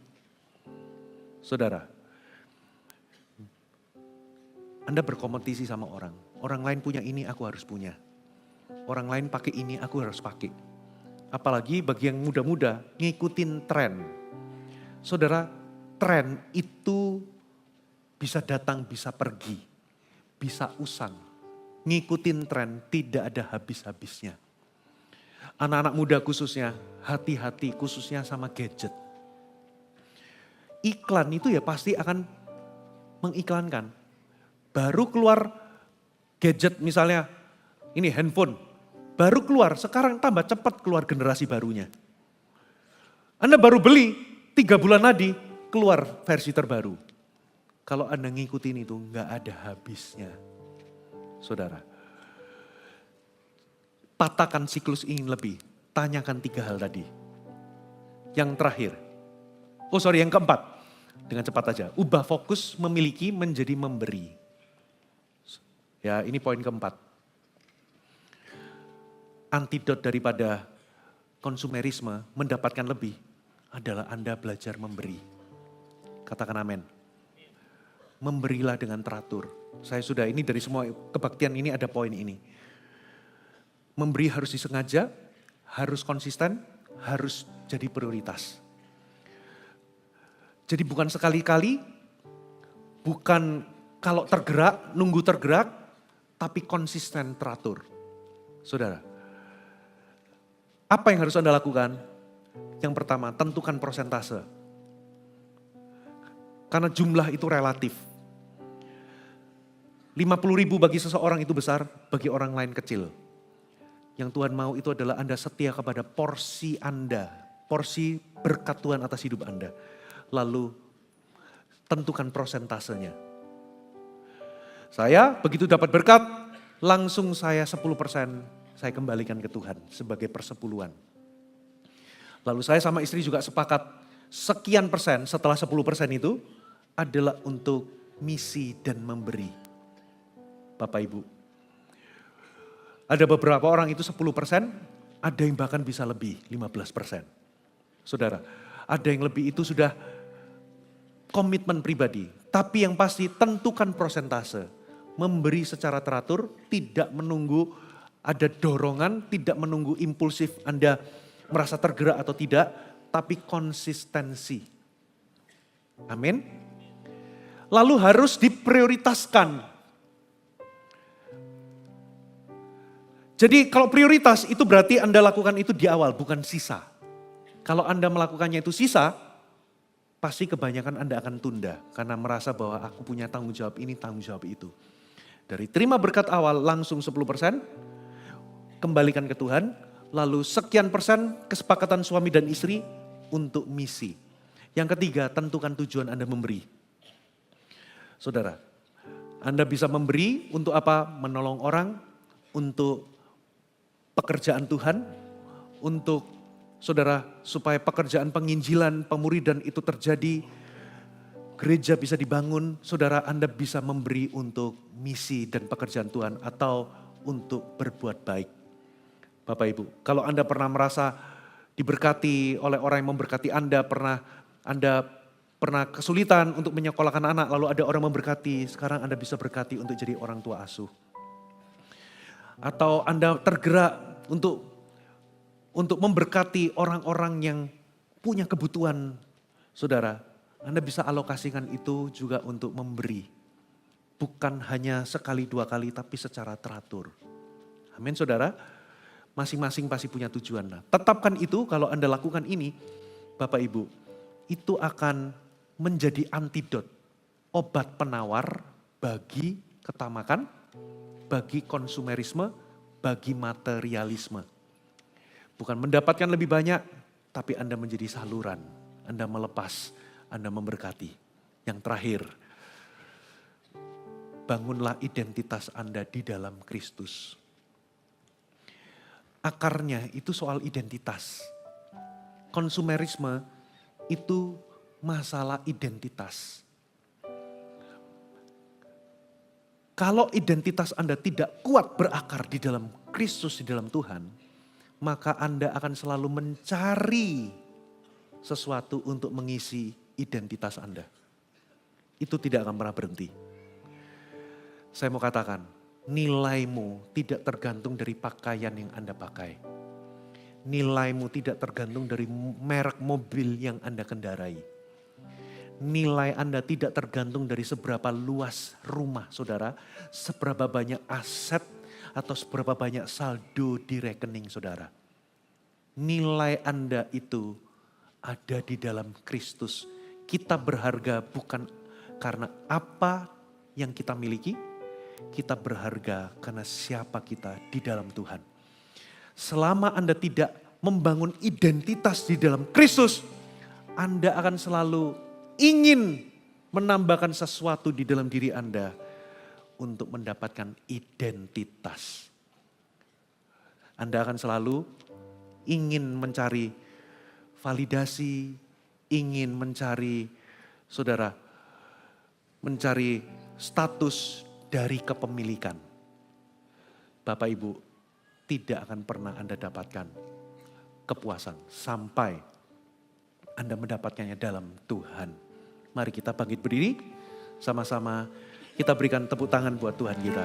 Saudara. Anda berkompetisi sama orang. Orang lain punya ini, aku harus punya. Orang lain pakai ini, aku harus pakai. Apalagi bagi yang muda-muda, ngikutin tren. Saudara, tren itu bisa datang, bisa pergi, bisa usang. Ngikutin tren tidak ada habis-habisnya. Anak-anak muda khususnya, hati-hati khususnya sama gadget. Iklan itu ya pasti akan mengiklankan. Baru keluar gadget misalnya, ini handphone. Baru keluar, sekarang tambah cepat keluar generasi barunya. Anda baru beli, 3 bulan lagi keluar versi terbaru. Kalau Anda ngikutin itu nggak ada habisnya. Saudara, patahkan siklus ini lebih. Tanyakan 3 hal tadi. Yang terakhir, yang keempat. Dengan cepat aja, ubah fokus memiliki menjadi memberi. Ya, ini poin keempat. Antidot daripada konsumerisme, mendapatkan lebih, adalah Anda belajar memberi. Katakan amin. Memberilah dengan teratur. Saya sudah, ini dari semua kebaktian ini ada poin ini. Memberi harus disengaja, harus konsisten, harus jadi prioritas. Jadi bukan sekali-kali, bukan kalau tergerak, nunggu tergerak, tapi konsisten teratur. Saudara, apa yang harus Anda lakukan? Yang pertama, tentukan persentase. Karena jumlah itu relatif. 50.000 bagi seseorang itu besar, bagi orang lain kecil. Yang Tuhan mau itu adalah Anda setia kepada porsi Anda, porsi berkat Tuhan atas hidup Anda. Lalu tentukan prosentasenya. Saya begitu dapat berkat, langsung saya 10% saya kembalikan ke Tuhan sebagai persepuluhan. Lalu saya sama istri juga sepakat sekian persen setelah 10% itu adalah untuk misi dan memberi. Bapak Ibu, ada beberapa orang itu 10%, ada yang bahkan bisa lebih 15%. Saudara, ada yang lebih itu sudah komitmen pribadi. Tapi yang pasti tentukan persentase. Memberi secara teratur, tidak menunggu ada dorongan, tidak menunggu impulsif Anda merasa tergerak atau tidak, tapi konsistensi. Amin. Lalu harus diprioritaskan. Jadi kalau prioritas itu berarti Anda lakukan itu di awal, bukan sisa. Kalau Anda melakukannya itu sisa, pasti kebanyakan Anda akan tunda. Karena merasa bahwa aku punya tanggung jawab ini, tanggung jawab itu. Dari terima berkat awal langsung 10%, kembalikan ke Tuhan. Lalu sekian persen kesepakatan suami dan istri untuk misi. Yang ketiga, tentukan tujuan Anda memberi. Saudara, Anda bisa memberi untuk apa? Menolong orang, untuk pekerjaan Tuhan, untuk saudara supaya pekerjaan penginjilan, pemuridan itu terjadi, gereja bisa dibangun, saudara Anda bisa memberi untuk misi dan pekerjaan Tuhan atau untuk berbuat baik. Bapak Ibu, kalau Anda pernah merasa diberkati oleh orang yang memberkati Anda pernah kesulitan untuk menyekolahkan anak, lalu ada orang memberkati, sekarang Anda bisa berkati untuk jadi orang tua asuh. Atau Anda tergerak untuk memberkati orang-orang yang punya kebutuhan, saudara. Anda bisa alokasikan itu juga untuk memberi. Bukan hanya sekali dua kali, tapi secara teratur. Amin saudara. Masing-masing pasti punya tujuan. Nah, tetapkan itu kalau Anda lakukan ini, Bapak Ibu, itu akan menjadi antidot, obat penawar bagi ketamakan, bagi konsumerisme, bagi materialisme. Bukan mendapatkan lebih banyak, tapi Anda menjadi saluran. Anda melepas, Anda memberkati. Yang terakhir, bangunlah identitas Anda di dalam Kristus. Akarnya itu soal identitas. Konsumerisme itu masalah identitas. Kalau identitas Anda tidak kuat berakar di dalam Kristus, di dalam Tuhan, maka Anda akan selalu mencari sesuatu untuk mengisi identitas Anda. Itu tidak akan pernah berhenti. Saya mau katakan, nilaimu tidak tergantung dari pakaian yang Anda pakai. Nilaimu tidak tergantung dari merek mobil yang Anda kendarai. Nilai Anda tidak tergantung dari seberapa luas rumah saudara, seberapa banyak aset atau seberapa banyak saldo di rekening saudara. Nilai Anda itu ada di dalam Kristus. Kita berharga bukan karena apa yang kita miliki, kita berharga karena siapa kita di dalam Tuhan. Selama Anda tidak membangun identitas di dalam Kristus, Anda akan selalu ingin menambahkan sesuatu di dalam diri Anda untuk mendapatkan identitas. Anda akan selalu ingin mencari validasi, ingin mencari, saudara, mencari status dari kepemilikan. Bapak Ibu, tidak akan pernah Anda dapatkan kepuasan sampai Anda mendapatkannya dalam Tuhan. Mari kita bangkit berdiri, sama-sama kita berikan tepuk tangan buat Tuhan kita.